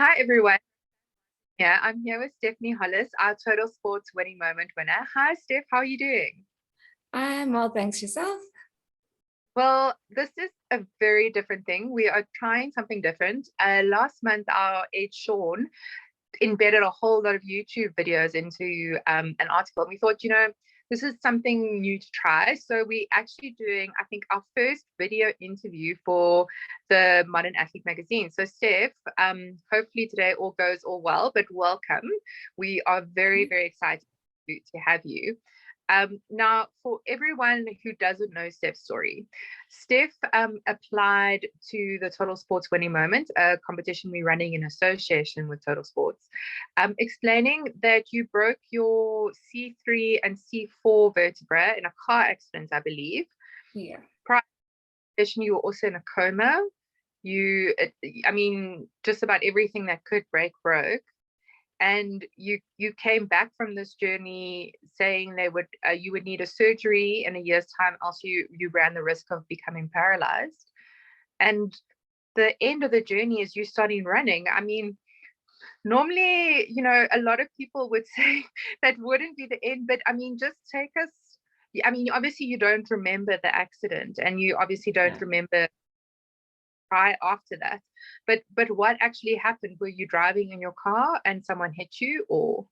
Hi everyone. Yeah, I'm here with Stephanie Hollis, our Total Sports Winning Moment winner. Hi Steph, how are you doing? I'm well, thanks yourself. Well, this is a very different thing. We are trying something different. Last month, our aide Sean embedded a whole lot of YouTube videos into an article. And we thought, this is something new to try. So we're actually doing, I think, our first video interview for the Modern Athlete magazine. So Steph, hopefully today all goes all well, but welcome. We are very, very excited to have you. Now, for everyone who doesn't know Steph's story, Steph applied to the Total Sports Winning Moment, a competition we're running in association with Total Sports, explaining that you broke your C3 and C4 vertebra in a car accident, I believe. Yeah. Prior to the competition, you were also in a coma. Just about everything that could break broke. And you came back from this journey saying you would need a surgery in a year's time, else you ran the risk of becoming paralyzed. And the end of the journey is you starting running. I mean, normally, a lot of people would say that wouldn't be the end, but I mean, just take us. I mean, obviously you don't remember the accident, and you obviously don't remember right after that, but what actually happened? Were you driving in your car and someone hit you, or?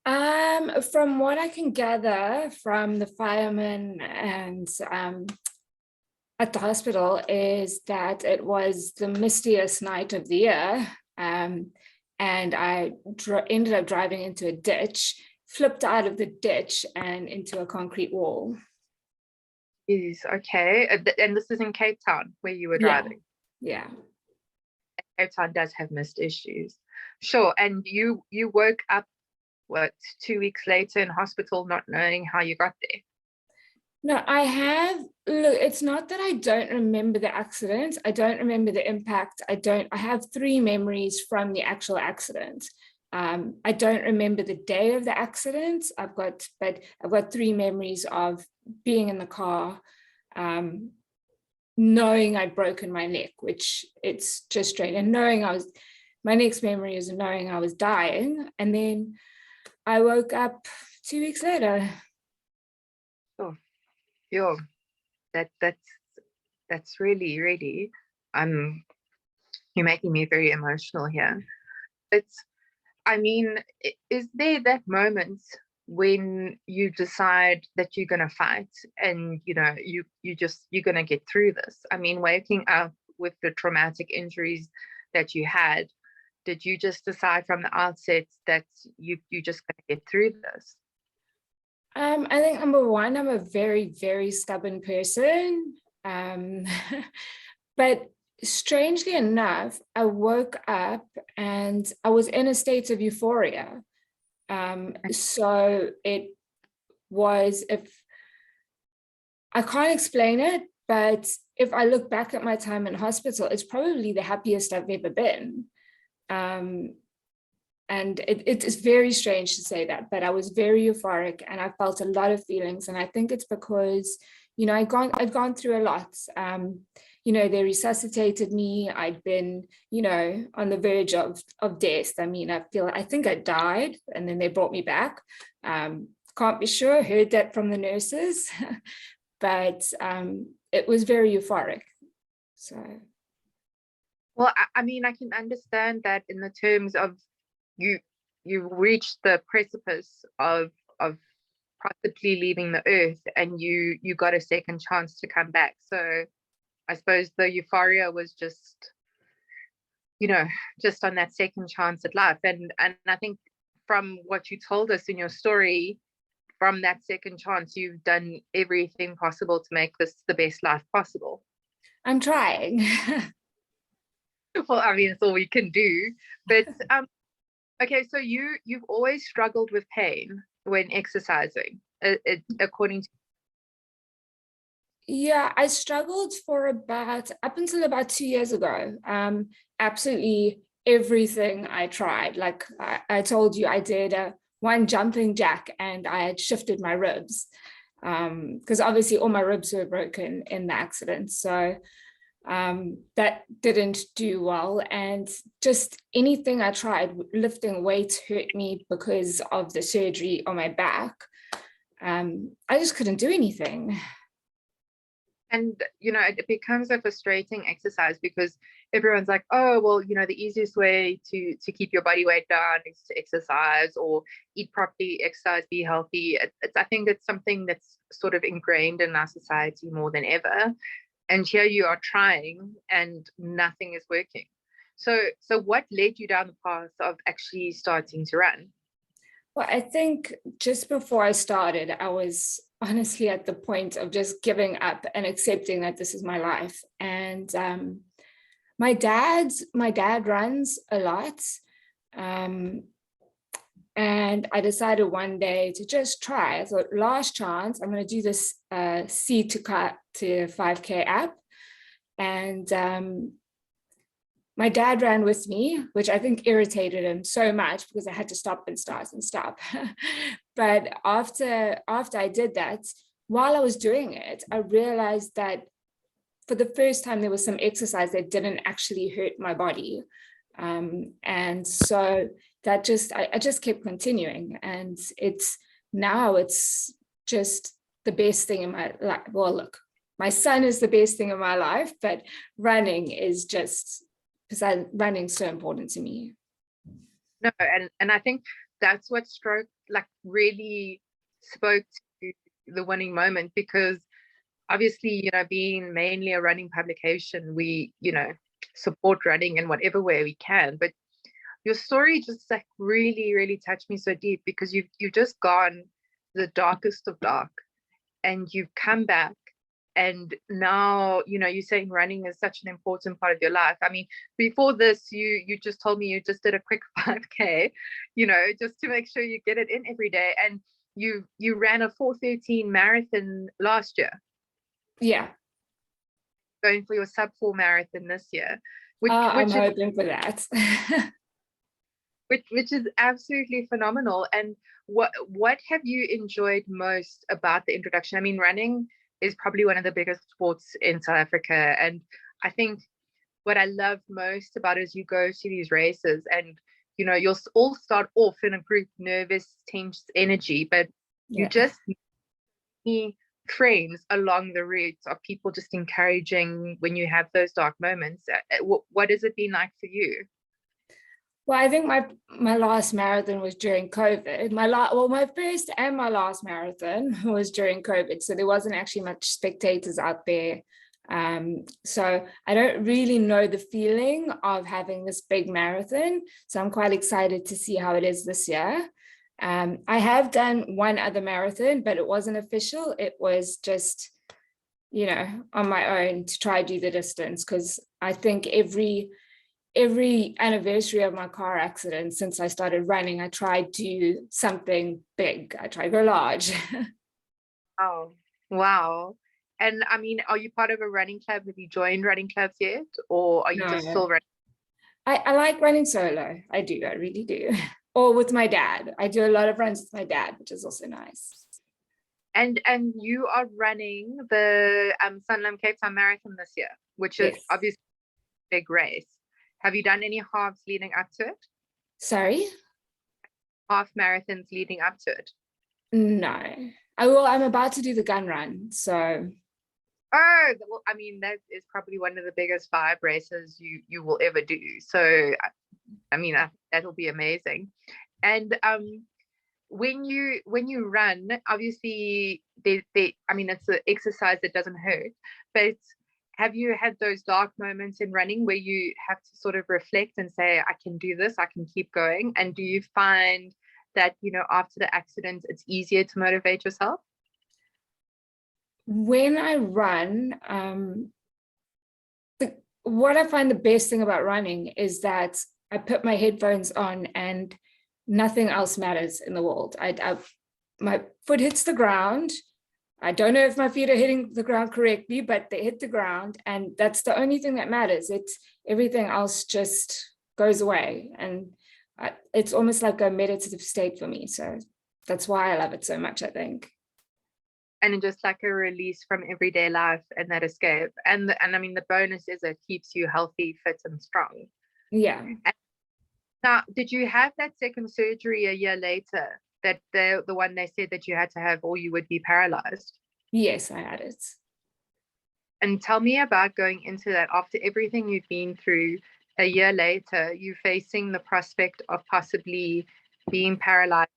From what I can gather from the firemen and at the hospital is that it was the mistiest night of the year, and I ended up driving into a ditch, flipped out of the ditch and into a concrete wall. Is okay. And this is in Cape Town where you were driving? Yeah. Cape Town does have missed issues. Sure. And you woke up, what, 2 weeks later in hospital, not knowing how you got there? No, look, it's not that I don't remember the accident. I don't remember the impact. I have 3 memories from the actual accident. I don't remember the day of the accident. I've got 3 memories of being in the car, knowing I'd broken my neck, which it's just straight, and my next memory is knowing I was dying. And then I woke up 2 weeks later. Oh, yeah, that's really, really, you're making me very emotional here. I mean, is there that moment when you decide that you're going to fight and you're going to get through this? I mean, waking up with the traumatic injuries that you had, did you just decide from the outset that you just going to get through this? I think number one, I'm a very, very stubborn person. But strangely enough, I woke up and I was in a state of euphoria. So it was, if I can't explain it, but if I look back at my time in hospital, it's probably the happiest I've ever been. And it is very strange to say that, but I was very euphoric and I felt a lot of feelings. And I think it's because, I've gone through a lot. They resuscitated me. I'd been, on the verge of death. I mean, I think I died and then they brought me back. Can't be sure, heard that from the nurses, but it was very euphoric. So. Well, I mean, I can understand that in the terms of you reached the precipice of possibly leaving the earth, and you got a second chance to come back. So I suppose the euphoria was just on that second chance at life. And I think from what you told us in your story, from that second chance, you've done everything possible to make this the best life possible. I'm trying. Well, I mean, it's all we can do. But okay, so you've always struggled with pain when exercising, according to. Yeah, I struggled for up until about 2 years ago. Absolutely everything I tried. Like I told you, I did one jumping jack and I had shifted my ribs, because obviously all my ribs were broken in the accident. So That didn't do well. And just anything I tried, lifting weights hurt me because of the surgery on my back. I just couldn't do anything. And it becomes a frustrating exercise because everyone's like, oh well, the easiest way to keep your body weight down is to exercise or eat properly, exercise, be healthy. I think it's something that's sort of ingrained in our society more than ever, and here you are trying and nothing is working. So what led you down the path of actually starting to run? Well, I think just before I started, I was honestly at the point of just giving up and accepting that this is my life. And my dad runs a lot. And I decided one day to just try. I thought, last chance, I'm going to do this C to 5K app. And my dad ran with me, which I think irritated him so much because I had to stop and start and stop. But after I did that, while I was doing it, I realized that for the first time, there was some exercise that didn't actually hurt my body. And so that I just kept continuing. And now it's just the best thing in my life. Well, look, my son is the best thing in my life, but running is just, because running's so important to me. No, and I think that's what really spoke to the winning moment, because obviously, being mainly a running publication, we, support running in whatever way we can. But your story just really, really touched me so deep, because you've just gone the darkest of dark and you've come back. And now, you're saying running is such an important part of your life. I mean, before this, you just told me you just did a quick 5K, just to make sure you get it in every day. And you ran a 4:13 marathon last year. Yeah. Going for your sub-4 marathon this year. I'm hoping for that. which is absolutely phenomenal. And what have you enjoyed most about the introduction? I mean, running is probably one of the biggest sports in South Africa. And I think what I love most about it is you go to these races and, you'll all start off in a group, nervous, tense energy, but you just need friends along the route of people just encouraging when you have those dark moments. What has it been like for you? Well, I think my last marathon was during COVID. My first and my last marathon was during COVID, so there wasn't actually much spectators out there. So I don't really know the feeling of having this big marathon. So I'm quite excited to see how it is this year. I have done one other marathon, but it wasn't official. It was just, on my own to try to do the distance, because I think every anniversary of my car accident since I started running, I tried to do something big. I tried to go large. Oh, wow. And I mean, are you part of a running club? Have you joined running clubs yet? Or are you just still running? I like running solo. I do. I really do. Or with my dad. I do a lot of runs with my dad, which is also nice. And you are running the Sanlam Cape Town Marathon this year, which is obviously a big race. Have you done any halves leading up to it? Sorry? Half marathons leading up to it? No. I'm about to do the gun run, so. Oh, well, I mean, that is probably one of the biggest 5 races you will ever do. So, I mean, that'll be amazing. And when you run, obviously, I mean, it's an exercise that doesn't hurt, but have you had those dark moments in running where you have to sort of reflect and say, I can do this, I can keep going? And do you find that, after the accident, it's easier to motivate yourself? When I run, what I find the best thing about running is that I put my headphones on and nothing else matters in the world. My foot hits the ground. I don't know if my feet are hitting the ground correctly, but they hit the ground, and that's the only thing that matters. Everything else just goes away, and it's almost like a meditative state for me. So that's why I love it so much, I think. and just like a release from everyday life and that escape. And I mean, the bonus is it keeps you healthy, fit, and strong. Yeah. And now, did you have that second surgery a year later? That the one they said that you had to have, or you would be paralyzed? Yes, I had it. And tell me about going into that after everything you've been through. A year later, you facing the prospect of possibly being paralyzed.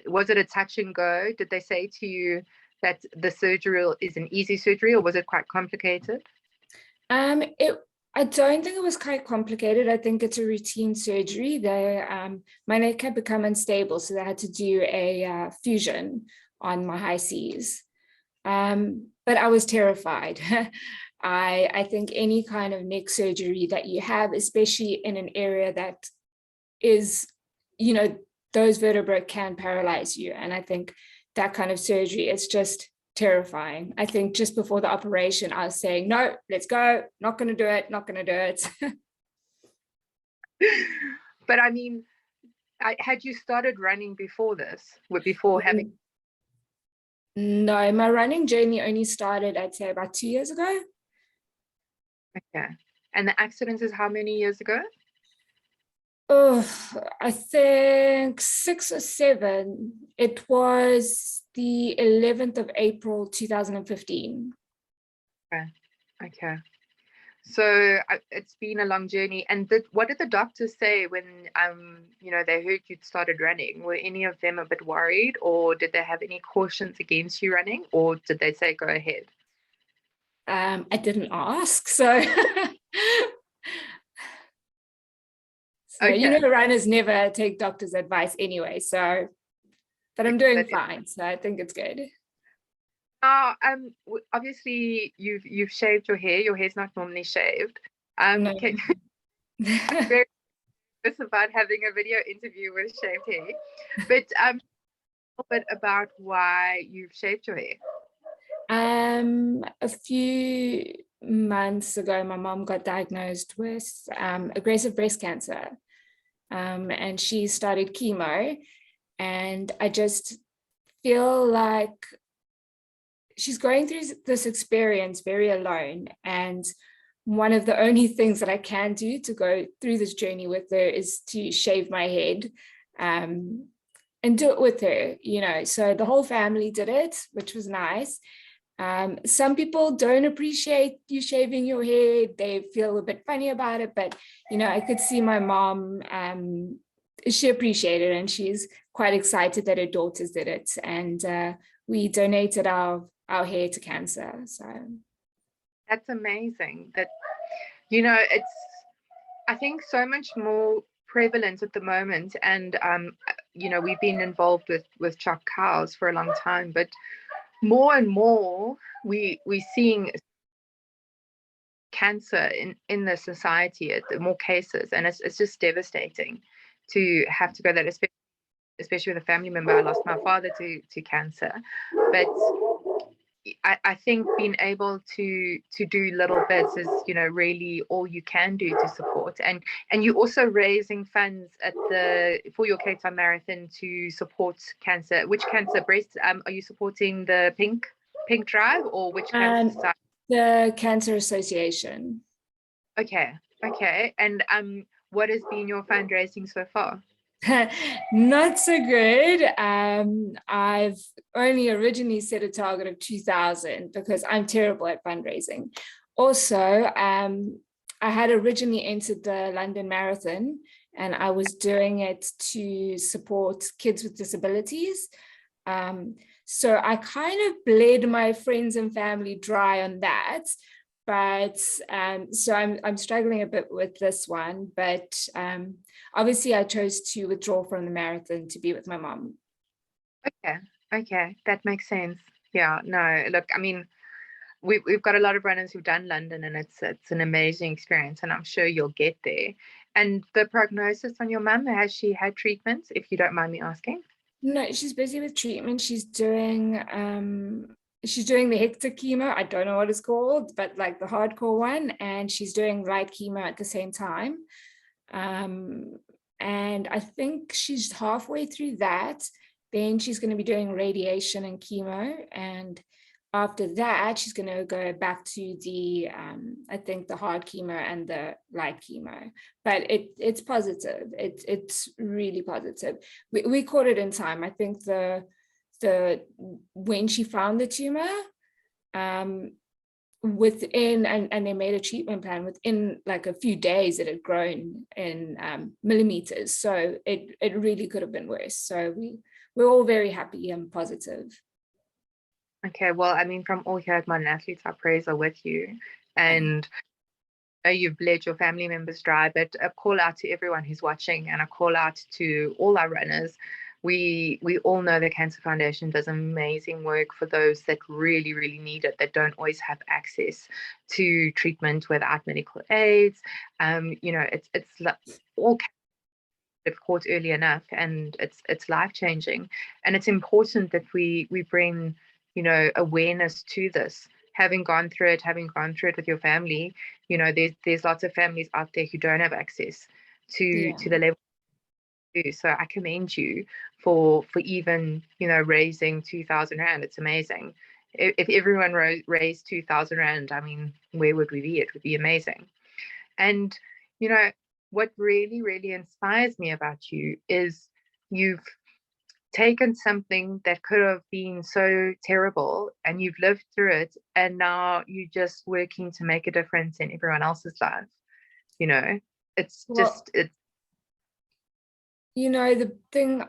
Was it a touch and go? Did they say to you that the surgery is an easy surgery, or was it quite complicated? I don't think it was quite complicated. I think it's a routine surgery. My neck had become unstable, so they had to do a fusion on my high Cs. But I was terrified. I think any kind of neck surgery that you have, especially in an area that is, those vertebrae can paralyze you. And I think that kind of surgery, it's just terrifying. I think just before the operation, I was saying, no, let's go. Not going to do it. Not going to do it. But I mean, had you started running before this? Before having? No, my running journey only started, I'd say, about 2 years ago. Okay. And the accident is how many years ago? Oh, I think 6 or 7. It was the 11th of April, 2015. Okay. So it's been a long journey. And what did the doctors say when they heard you'd started running? Were any of them a bit worried, or did they have any cautions against you running, or did they say go ahead? I didn't ask, so Okay. Runners never take doctors' advice anyway. So, but I'm doing fine, so I think it's good. Obviously you've shaved your hair. Your hair's not normally shaved. No. Very nervous about having a video interview with shaved hair, but a little bit about why you've shaved your hair. A few months ago, my mom got diagnosed with aggressive breast cancer, and she started chemo, and I just feel like she's going through this experience very alone, and one of the only things that I can do to go through this journey with her is to shave my head, and do it with her, so the whole family did it, which was nice. Some people don't appreciate you shaving your hair. They feel a bit funny about it, but I could see my mom, she appreciated it, and she's quite excited that her daughters did it, and we donated our hair to cancer. So that's amazing. That it's, I think, so much more prevalent at the moment, and we've been involved with chock cows for a long time, but more and more we're seeing cancer in the society, more cases, and it's just devastating to have to go that, especially with a family member. I lost my father to cancer, but I think being able to do little bits is really all you can do to support, and you're also raising funds for your Cape Town Marathon to support cancer. Which cancer? Breast? Are you supporting the pink drive, or which cancer society? The Cancer Association. Okay, and what has been your fundraising so far? Not so good. I've only originally set a target of 2,000 because I'm terrible at fundraising. Also, I had originally entered the London Marathon, and I was doing it to support kids with disabilities. So I kind of bled my friends and family dry on that. But so I'm struggling a bit with this one, but obviously I chose to withdraw from the marathon to be with my mom. Okay, that makes sense. Yeah, no, look, I mean, we've got a lot of runners who've done London, and it's an amazing experience, and I'm sure you'll get there. And the prognosis on your mum, has she had treatment, if you don't mind me asking? No, she's busy with treatment. She's doing the hectic chemo. I don't know what it's called, but like the hardcore one, and she's doing light chemo at the same time. And I think she's halfway through that. Then she's going to be doing radiation and chemo, and after that, she's going to go back to the, I think the hard chemo and the light chemo, but it's positive. It's really positive. We caught it in time. I think when she found the tumor, within, and they made a treatment plan within like a few days, it had grown in millimeters. So it really could have been worse. So we're all very happy and positive. Okay, well, I mean, from all here at Modern Athletes, our prayers are with you. And you've led your family members dry, but a call out to everyone who's watching, and a call out to all our runners. We all know the Cancer Foundation does amazing work for those that really, really need it, that don't always have access to treatment without medical aids. It's all if caught early enough, and it's life-changing. And it's important that we bring awareness to this, having gone through it with your family. There's lots of families out there who don't have access to the level. So I commend you for even raising 2,000 rand. It's amazing. If everyone raised 2,000 rand, I mean, where would we be? It would be amazing. And what really, really inspires me about you is you've taken something that could have been so terrible, and you've lived through it, and now you're just working to make a difference in everyone else's life. It's just, it's the thing,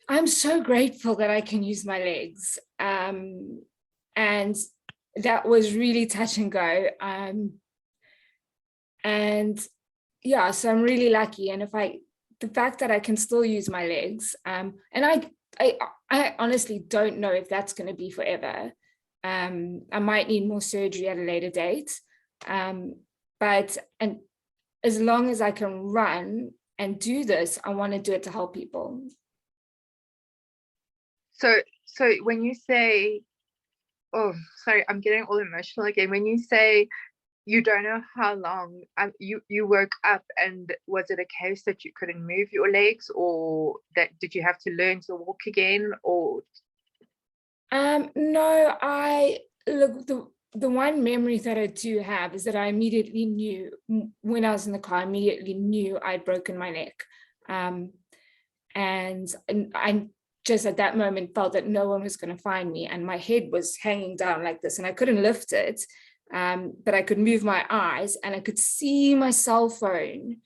I'm so grateful that I can use my legs, and that was really touch and go, and yeah, so I'm really lucky. And the fact that I can still use my legs, and I honestly don't know if that's going to be forever. I might need more surgery at a later date, but as long as I can run and do this, I want to do it to help people. So when you say, oh, sorry, I'm getting all emotional again. When you say you don't know how long, you woke up, and was it a case that you couldn't move your legs, or that did you have to learn to walk again, or? No, look, the one memory that I do have is that I immediately knew, when I was in the car, I immediately knew I'd broken my neck. And I just at that moment felt that no one was going to find me, and my head was hanging down like this, and I couldn't lift it, but I could move my eyes, and I could see my cell phone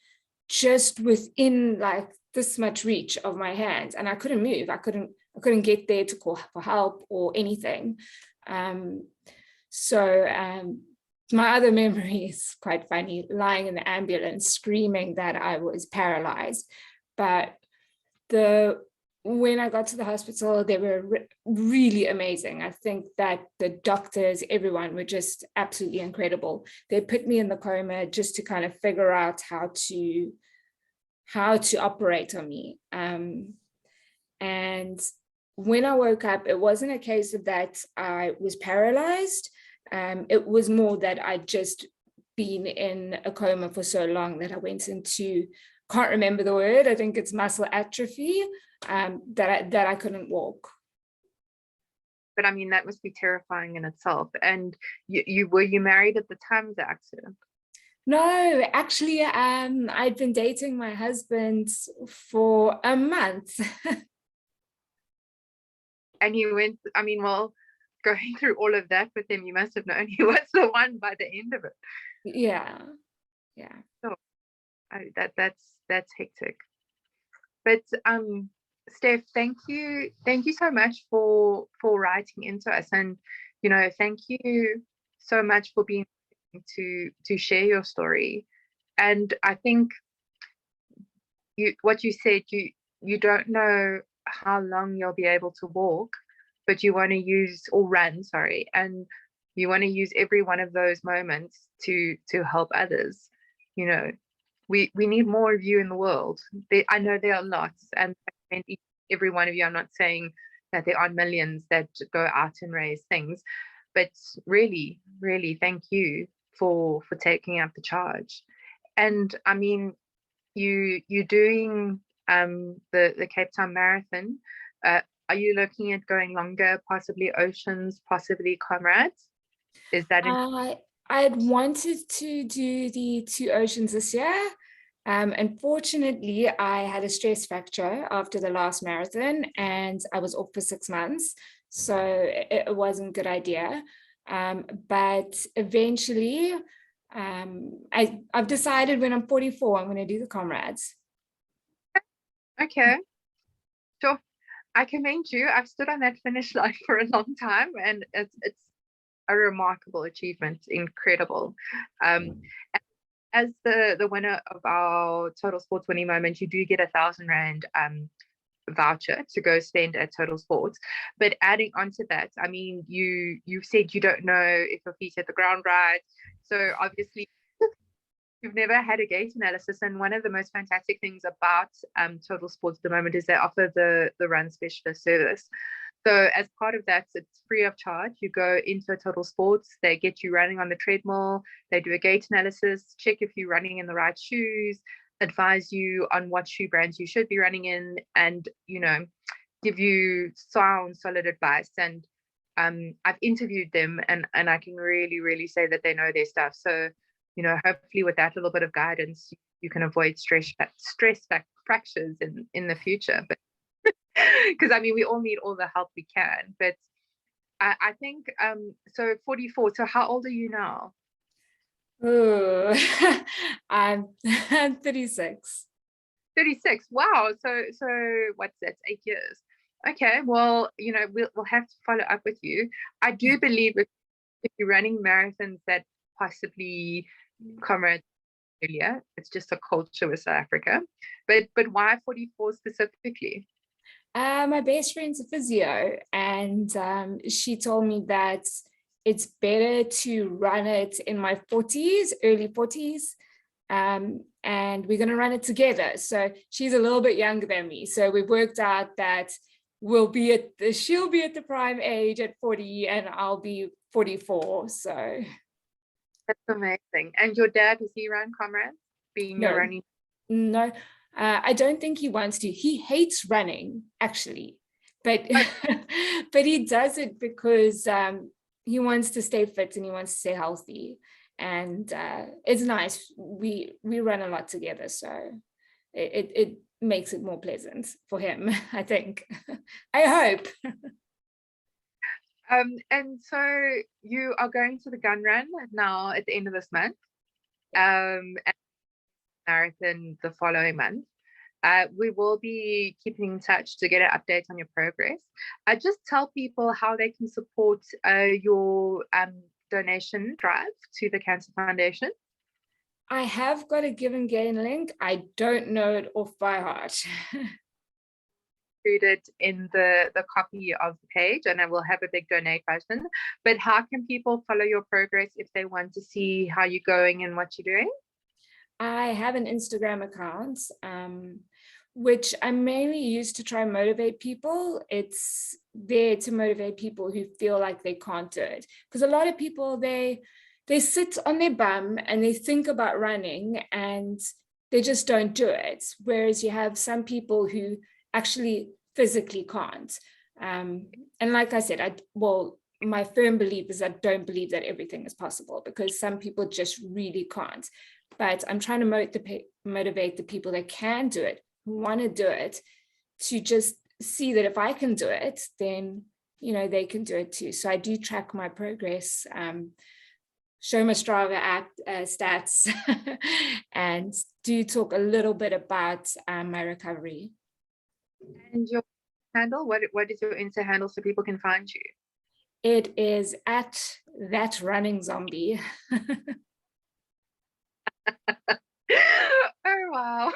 just within like this much reach of my hands, and I couldn't move. I couldn't get there to call for help or anything. So my other memory is quite funny, lying in the ambulance screaming that I was paralyzed. But when I got to the hospital, they were really amazing. I think that the doctors, everyone, were just absolutely incredible. They put me in the coma just to kind of figure out how to operate on me. And when I woke up, it wasn't a case of that I was paralyzed. It was more that I'd just been in a coma for so long that I went into, can't remember the word, I think it's muscle atrophy, that I couldn't walk. But I mean, that must be terrifying in itself. And were you married at the time of the accident? No, actually, I'd been dating my husband for a month. And you went, I mean, well, going through all of that with him, you must have known he was the one by the end of it. Yeah. So that's hectic. But Steph, thank you so much for writing into us, and thank you so much for being to share your story. And I think what you said, you don't know how long you'll be able to walk, but you want to use, or run, sorry, and you want to use every one of those moments to help others. We need more of you in the world. I know there are lots, and every one of you. I'm not saying that there aren't millions that go out and raise things, but really, really, thank you for taking up the charge. And I mean, you're doing the Cape Town Marathon. Are you looking at going longer, possibly oceans, possibly comrades? Is that in I'd wanted to do the 2 oceans this year. Unfortunately, I had a stress fracture after the last marathon and I was off for 6 months. So it wasn't a good idea. But eventually, I've decided when I'm 44, I'm going to do the comrades. okay? Sure. I commend you. I've stood on that finish line for a long time, and it's a remarkable achievement, incredible. As the winner of our Totalsports Winning Moment, you do get R1,000 voucher to go spend at Total Sports. But adding on to that, I mean, you've said you don't know if your feet hit the ground right, so obviously you've never had a gait analysis. And one of the most fantastic things about Total Sports at the moment is they offer the run specialist service. So as part of that, it's free of charge. You go into a Total Sports, they get you running on the treadmill, they do a gait analysis, check if you're running in the right shoes, advise you on what shoe brands you should be running in, and give you sound, solid advice. And I've interviewed them, and I can really say that they know their stuff. So hopefully with that little bit of guidance, you can avoid stress fractures in the future. But because I mean, we all need all the help we can. But I think so 44. So how old are you now? Oh, I'm 36. 36. Wow. So what's that? 8 years. Okay. Well, we'll have to follow up with you. I do believe if you're running marathons that possibly comrades earlier, it's just a culture with South Africa. But why 44 specifically? My best friend's a physio, and she told me that it's better to run it in my 40s, early 40s, and we're going to run it together. So she's a little bit younger than me. So we've worked out that she'll be at the prime age at 40 and I'll be 44. So that's amazing. And your dad, does he run comrades? Being your running? No. I don't think he wants to. He hates running, actually, but but he does it because he wants to stay fit and he wants to stay healthy, and it's nice. We run a lot together, so it makes it more pleasant for him, I think. I hope. And so you are going to the gun run now at the end of this month. And marathon the following month. We will be keeping in touch to get an update on your progress. Just tell people how they can support your donation drive to the Cancer Foundation. I have got a Give and Gain link. I don't know it off by heart. Included in the copy of the page, and I will have a big donate button. But how can people follow your progress if they want to see how you're going and what you're doing? I have an Instagram account, which I mainly use to try and motivate people. It's there to motivate people who feel like they can't do it. Because a lot of people, they sit on their bum and they think about running and they just don't do it. Whereas you have some people who actually physically can't. And like I said, my firm belief is I don't believe that everything is possible, because some people just really can't. But I'm trying to motivate the people that can do it, who want to do it, to just see that if I can do it, then they can do it too. So I do track my progress, show my Strava app stats, and do talk a little bit about my recovery. And your handle, what is your Insta handle so people can find you? It is at That Running Zombie. Oh wow.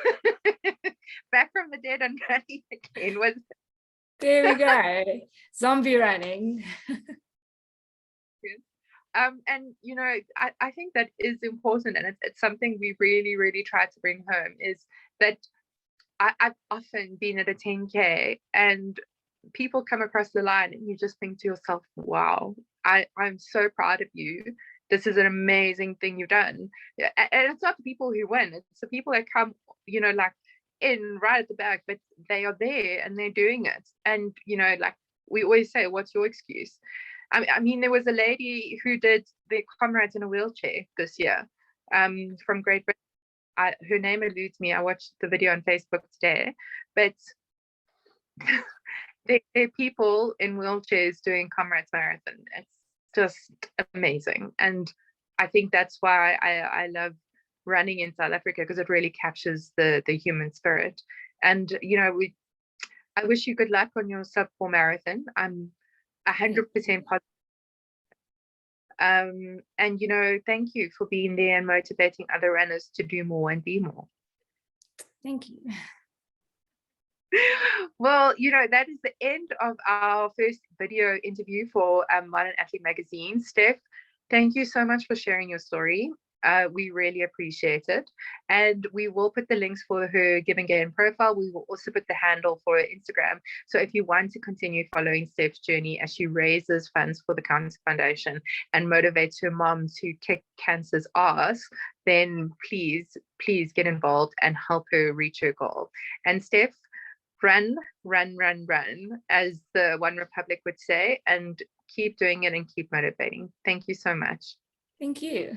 Back from the dead and running again. There we go. Zombie running. And I think that is important, and it's something we really try to bring home, is that I've often been at a 10K and people come across the line and you just think to yourself, wow, I'm so proud of you. This is an amazing thing you've done. And it's not the people who win, it's the people that come, like in right at the back, but they are there and they're doing it. And, you know, like we always say, what's your excuse? I mean, there was a lady who did the Comrades in a Wheelchair this year, from Great Britain. Her name eludes me. I watched the video on Facebook today, but there are people in wheelchairs doing Comrades Marathon. It's just amazing. And I think that's why I love running in South Africa, because it really captures the human spirit. And, you know, I wish you good luck on your sub-4 marathon. I'm 100% positive. And, you know, thank you for being there and motivating other runners to do more and be more. Thank you. Well, you know, that is the end of our first video interview for Modern Athlete Magazine. Steph, thank you so much for sharing your story. We really appreciate it. And we will put the links for her Give and Gain profile. We will also put the handle for her Instagram. So if you want to continue following Steph's journey as she raises funds for the Cancer Foundation and motivates her mom to kick cancer's ass, then please get involved and help her reach her goal. And Steph, run, as the One Republic would say, and keep doing it and keep motivating. Thank you so much. Thank you.